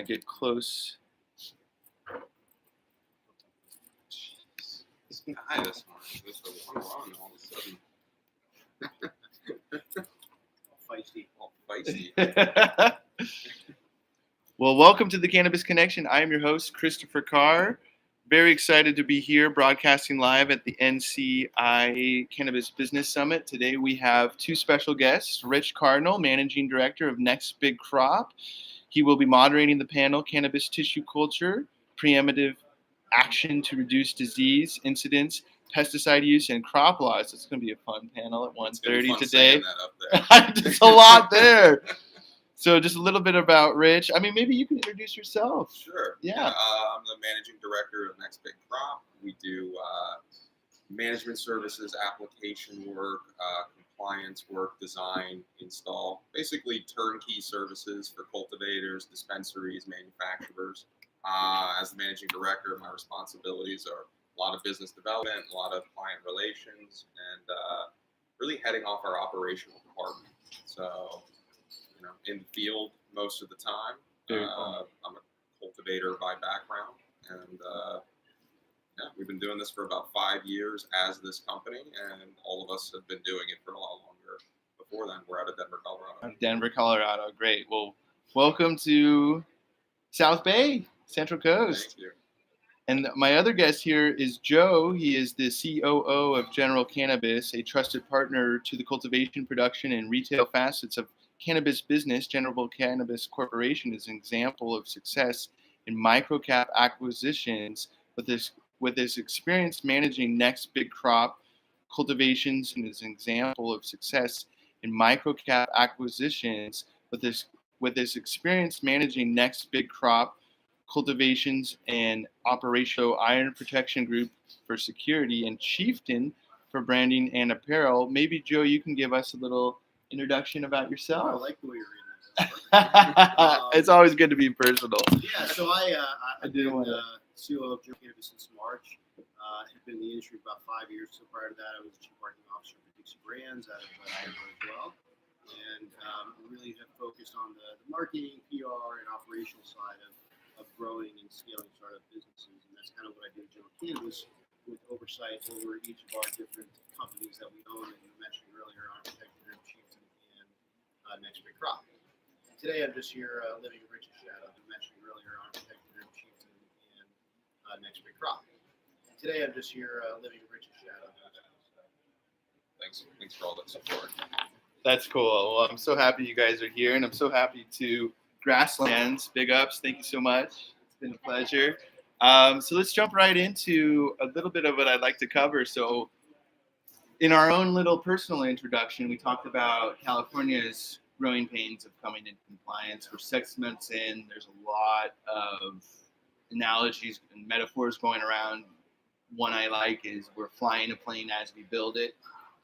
Get close. This guy this morning, just a one run all of a sudden. All feisty. Well, welcome to the Cannabis Connection. I am your host, Christopher Carr. Very excited to be here broadcasting live at the NCIA Cannabis Business Summit. Today we have two special guests, Rich Cardinal, Managing Director of Next Big Crop. He will be moderating the panel, Cannabis Tissue Culture, Preemptive Action to Reduce Disease Incidence, Pesticide Use, and Crop Laws. It's going to be a fun panel at 1:30 today. Just a lot there. So just a little bit about Rich. I mean, maybe you can introduce yourself. Sure. Yeah. I'm the managing director of Next Big Crop. We do management services, application work, compliance work, design, install, basically turnkey services for cultivators, dispensaries, manufacturers. As the managing director, my responsibilities are a lot of business development, a lot of client relations, and really heading off our operational department. So, in the field most of the time. I'm a cultivator by background, and we've been doing this for about 5 years as this company, and all of us have been doing it for a lot longer before then. We're out of Denver, Colorado. Denver, Colorado. Great. Well, welcome to South Bay, Central Coast. Thank you. And my other guest here is Joe. He is the COO of General Cannabis, a trusted partner to the cultivation, production, and retail facets of cannabis business. General Cannabis Corporation is an example of success in microcap acquisitions with his experience managing Next Big Crop cultivations, and is an example of success in microcap acquisitions with his experience managing Next Big Crop cultivations and operational Iron Protection Group for security, and Chieftain for branding and apparel. Maybe Joe, you can give us a little introduction about yourself. I like the way you're reading that. It's always good to be personal. Yeah, so I've been COO of General Cannabis since March. I've been in the industry for about 5 years. So prior to that, I was the chief marketing officer for Dixie Brands out of Denver as well. And really have focused on the marketing, PR, and operational side of growing and scaling startup businesses. And that's kind of what I do at General Cannabis, with oversight over each of our different companies that we own, that you mentioned earlier, on Protection Group, Chieftain, and Next Big Crop. Today I'm just here living in Rich's shadow, you mentioned earlier, on Protection Group, Chieftain, and Next Big Crop. Today I'm just here living in Rich's shadow. Thanks for all that support. That's cool. Well, I'm so happy you guys are here, and I'm so happy to Grasslands. Big ups. Thank you so much. It's been a pleasure. So let's jump right into a little bit of what I'd like to cover. So in our own little personal introduction, we talked about California's growing pains of coming into compliance. We're 6 months in. There's a lot of analogies and metaphors going around. One I like is we're flying a plane as we build it.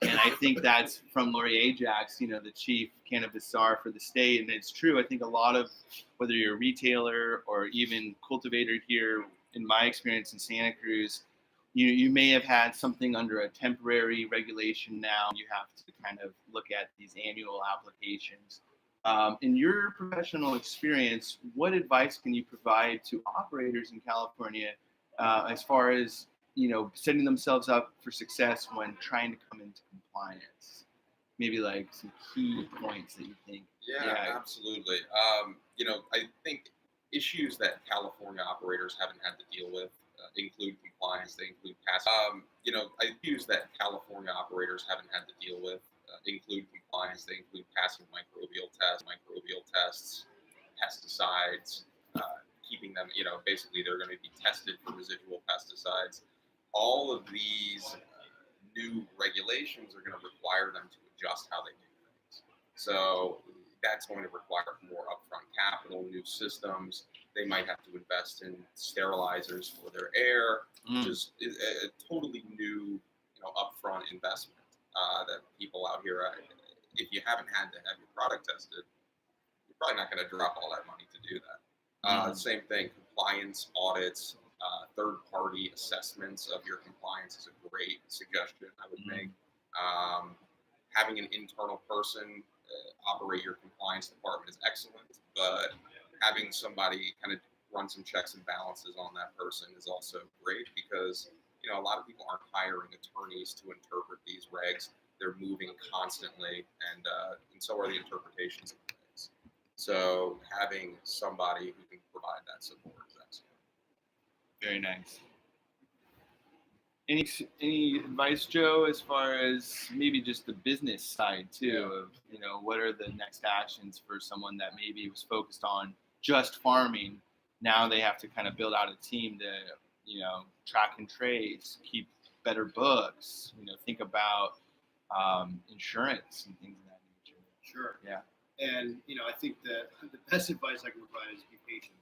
And I think that's from Lori Ajax, the chief cannabis czar for the state. And it's true. I think a lot of, whether you're a retailer or even cultivator here, in my experience in Santa Cruz, you may have had something under a temporary regulation. Now you have to kind of look at these annual applications. In your professional experience, what advice can you provide to operators in California as far as setting themselves up for success when trying to come into compliance? Maybe like some key points that you think. Yeah. Absolutely. I think issues that California operators haven't had to deal with include compliance. They include issues that California operators haven't had to deal with include compliance. They include passing microbial tests, pesticides, keeping them. Basically they're going to be tested for residual pesticides. All of these new regulations are going to require them to adjust how they do things. So that's going to require more upfront capital, new systems. They might have to invest in sterilizers for their air, which is a totally new, upfront investment that people out here, if you haven't had to have your product tested, you're probably not going to drop all that money to do that. Same thing, compliance audits, third-party assessments of your compliance is a great suggestion I would make. Having an internal person operate your compliance department is excellent, but having somebody kind of run some checks and balances on that person is also great because, a lot of people aren't hiring attorneys to interpret these regs. They're moving constantly, and so are the interpretations of the regs. So having somebody who can provide that support is excellent. Very nice. Any advice, Joe, as far as maybe just the business side too of, what are the next actions for someone that maybe was focused on just farming? Now they have to kind of build out a team to, track and trace, keep better books, think about insurance and things of that nature. Sure. Yeah. And, I think that the best advice I can provide is be patient.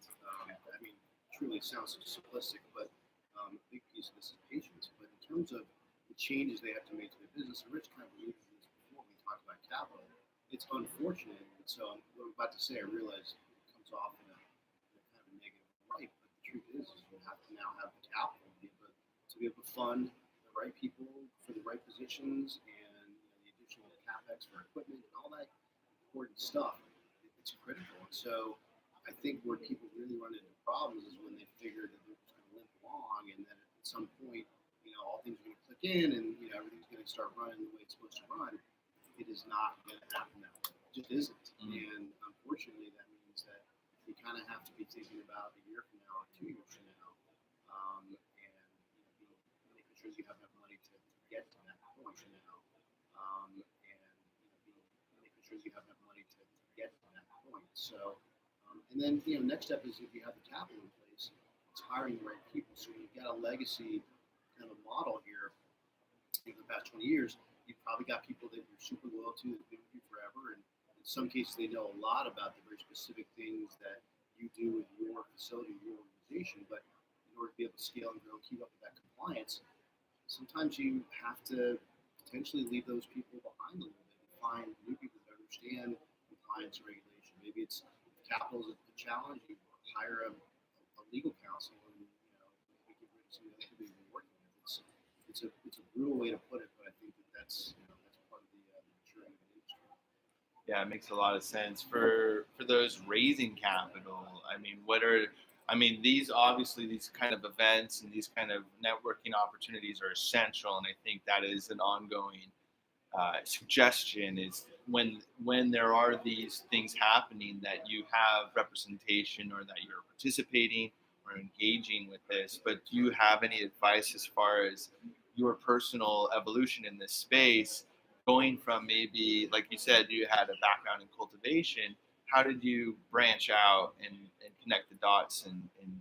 Truly it sounds so simplistic, but a big piece of this is patience. But in terms of the changes they have to make to their business, and Rich kind of alluded to this before we talked about capital, it's unfortunate. And so what I'm about to say, I realize it comes off in a kind of a negative light, but the truth is you have to now have the capital to be able to fund the right people for the right positions and the additional capex for equipment and all that important stuff. It's critical. And so I think where people really run into problems is when they figure that they're just going to limp along, and then at some point, all things are going to click in, and everything's going to start running the way it's supposed to run. It is not going to happen that way. It just isn't. And unfortunately, that means that you kind of have to be thinking about a year from now or 2 years from now, and making sure you have enough money to get to that point now, and making sure you have enough money to get to that point. So. And then, next step is if you have the capital in place, it's hiring the right people. So when you've got a legacy kind of model here in the past 20 years, you've probably got people that you're super loyal to, that have been with you forever. And in some cases, they know a lot about the very specific things that you do with your facility, your organization. But in order to be able to scale and grow, keep up with that compliance, sometimes you have to potentially leave those people behind a little bit and find new people that understand compliance and regulation. Maybe it's capital is a challenge. You hire a legal counsel, and maybe get rid of some of the other people you've been working with. It's a brutal way to put it, but I think that's part of the maturing of the industry. Yeah, it makes a lot of sense for those raising capital. These obviously these kind of events and these kind of networking opportunities are essential, and I think that is an ongoing suggestion is when there are these things happening that you have representation or that you're participating or engaging with this. But do you have any advice as far as your personal evolution in this space, going from maybe, like you said, you had a background in cultivation? How did you branch out and connect the dots in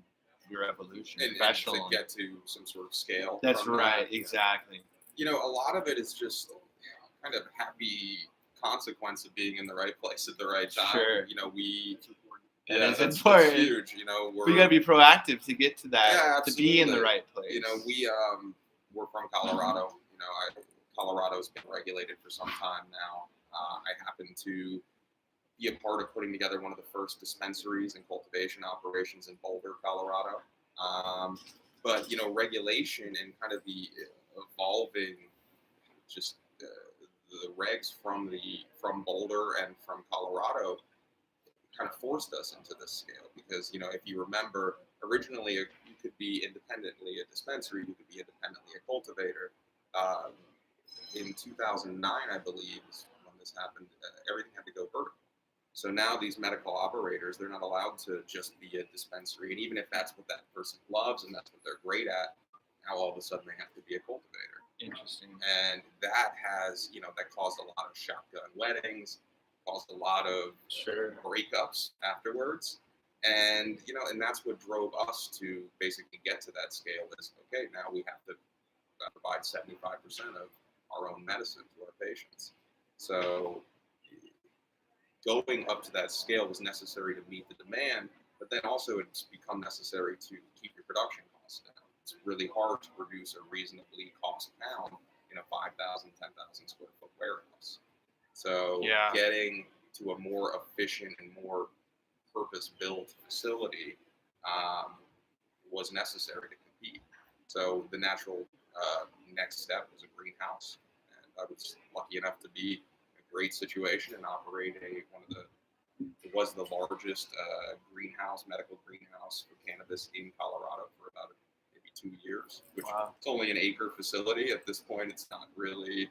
your evolution and professionally? to get to some sort of scale? That's right, exactly. A lot of it is just kind of happy consequence of being in the right place at the right time. Sure. That's important. huge. We got to be proactive to get to that, to be in the right place. We're from Colorado. Colorado's been regulated for some time now. I happen to be a part of putting together one of the first dispensaries and cultivation operations in Boulder, Colorado. But regulation and kind of the evolving just the regs from Boulder and from Colorado kind of forced us into this scale because if you remember, originally you could be independently a dispensary, you could be independently a cultivator. In 2009, I believe, is when this happened. Everything had to go vertical. So now these medical operators, they're not allowed to just be a dispensary, and even if that's what that person loves and that's what they're great at, now all of a sudden they have to be a cultivator. Interesting. And that has, that caused a lot of shotgun weddings, caused a lot of breakups afterwards. And, and that's what drove us to basically get to that scale is, okay, now we have to provide 75% of our own medicine to our patients. So going up to that scale was necessary to meet the demand, but then also it's become necessary to keep your production costs down. It's really hard to produce a reasonably cost pound in a 5,000, 10,000 square foot warehouse. So getting to a more efficient and more purpose-built facility was necessary to compete. So the natural next step was a greenhouse. And I was lucky enough to be in a great situation and operate one of the It was the largest medical greenhouse for cannabis in Colorado for about maybe 2 years, which it's only an acre facility. At this point, it's not really,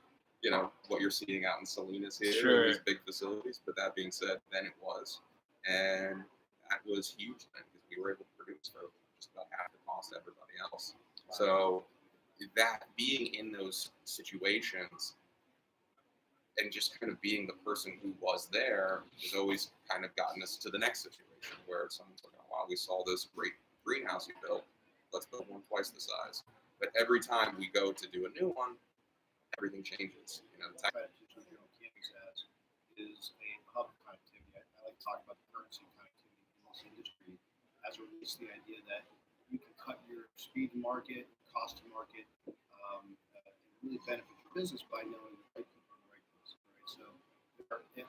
what you're seeing out in Salinas here, in these big facilities. But that being said, then it was. And that was huge then because we were able to produce for just about half the cost of everybody else. So that being in those situations and just kind of being the person who was there has always kind of gotten us to the next situation where someone's like, oh, wow, we saw this great greenhouse you built. Let's build one twice the size. But every time we go to do a new one, everything changes. The Cannabis is a hub of connectivity. I like to talk about the currency of connectivity in this industry as it relates to the idea that you can cut your speed to market, cost to market, and really benefit your business by knowing the right people in the right place. Right? So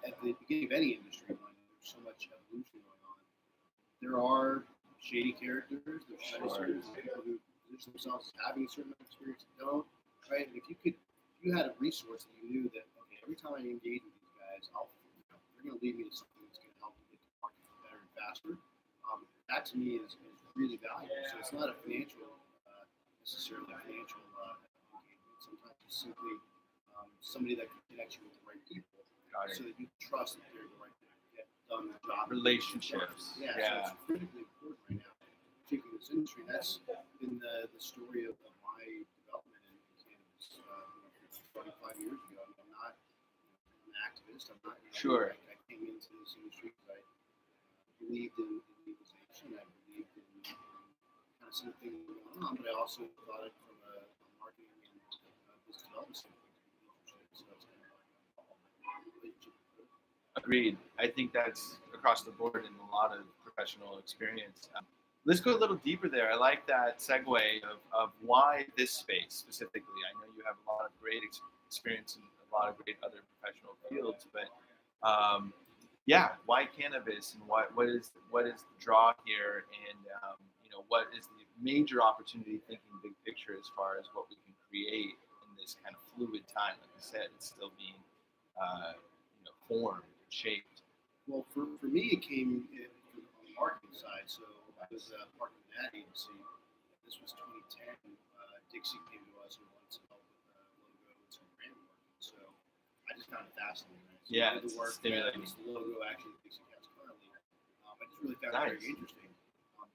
at the beginning of any industry, when there's so much evolution going on, there are shady characters, there's people who position themselves as having a certain amount of experience and don't. Right? And if you had a resource that you knew that, okay, every time I engage with these guys, they're going to lead me to something that's going to help me get to market better and faster. That to me is really valuable. So it's not a financial, necessarily a financial engagement. Sometimes it's simply somebody that can connect you with the right people, so that you trust that they're the right people to get done the job. Relationships. Yeah. So it's critically important right now, particularly in this industry. That's been the story of my development in cannabis 25 years ago. I'm not an activist. I'm not. Sure. I came into this industry because I believed in legalization. I believed in kind of some things going on, but I also thought it from a marketing and business development standpoint. So that's kind of Agreed. I think that's across the board in a lot of professional experience. Let's go a little deeper there. I like that segue of why this space specifically. I know you have a lot of great experience in a lot of great other professional fields, but why cannabis and what is the draw here, and what is the major opportunity thinking big picture as far as what we can create in this kind of fluid time? Like you said, it's still being formed and shaped. Well, for me, it came on the marketing side. So I was partner in that agency. This was 2010. Dixie came to us and wanted some help with logo and some brand marketing. So I just found it fascinating. Right? So Yeah, the work, stimulating. the logo actually the Dixie Cats currently. I just really found it very interesting.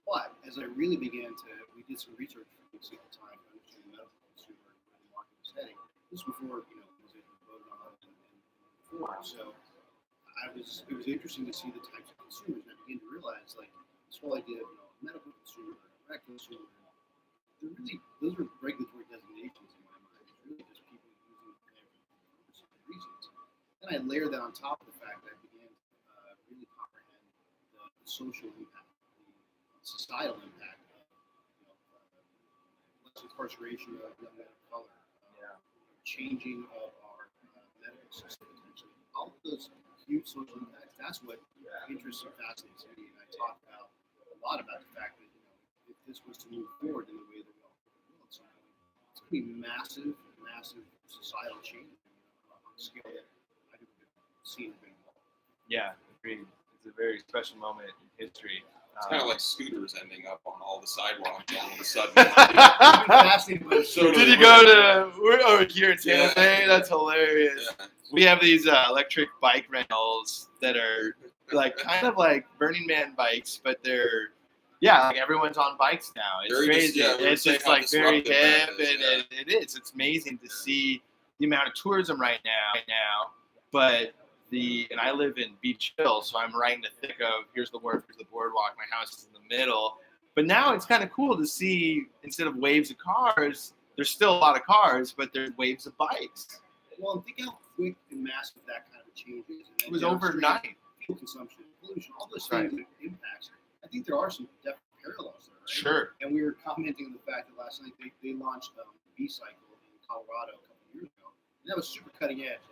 But as I really began we did some research for Dixie at the time to understand the medical consumer and where the market was heading. This was before legalization was voted on and before. So it was interesting to see the types of consumers, and I began to realize this whole idea of medical consumer, direct consumer, those are regulatory designations in my mind. It's really just people using the plant for certain reasons. Then I layered that on top of the fact that I began to really comprehend the social impact, the societal impact of less incarceration of young men of color, changing of our medical system potentially. All of those huge social impacts. That's what interests and fascinates me. And I talk a lot about the fact that if this was to move forward in the way that we all will, it's going to be massive societal change on a scale that I've never seen or been involved. Yeah, agreed. It's a very special moment in history. It's kind of like scooters ending up on all the sidewalks all of a sudden. Did you go to? We're over here in San Jose. That's hilarious. Yeah. We have these electric bike rentals that are kind of like Burning Man bikes, but they're everyone's on bikes now. It's crazy. It's just very hip, and it is. It's amazing to see the amount of tourism right now. But and I live in Beach Hill, so I'm right in the thick of here's the boardwalk. My house is in the middle. But now it's kind of cool to see instead of waves of cars, there's still a lot of cars, but there's waves of bikes. Well, and think how quick and massive that kind of a change is. And it was overnight. Fuel consumption, pollution, all those things that impacts. I think there are some definite parallels there, right? Sure. And we were commenting on the fact that last night they launched B-Cycle in Colorado a couple of years ago. And that was super cutting edge.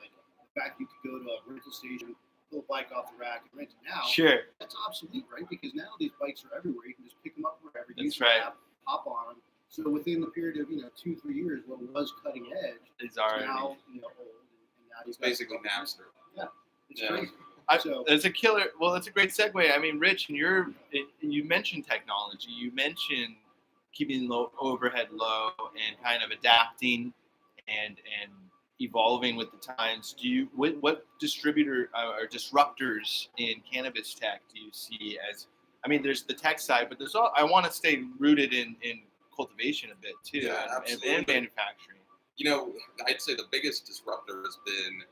The fact you could go to a rental station, pull a bike off the rack, and rent it now. Sure. That's obsolete, right? Because now these bikes are everywhere. You can just pick them up wherever. That's right. Hop on them. So within the period of 2-3 years, what was cutting edge is already now old, and now it's basically Napster. Yeah, it's crazy. That's a killer. Well, that's a great segue. I mean, Rich, you mentioned technology. You mentioned keeping low overhead low and kind of adapting and evolving with the times. What distributor or disruptors in cannabis tech do you see as? I mean, there's the tech side, but I want to stay rooted in cultivation a bit too, Yeah, and absolutely. manufacturing. I'd say the biggest disruptor has been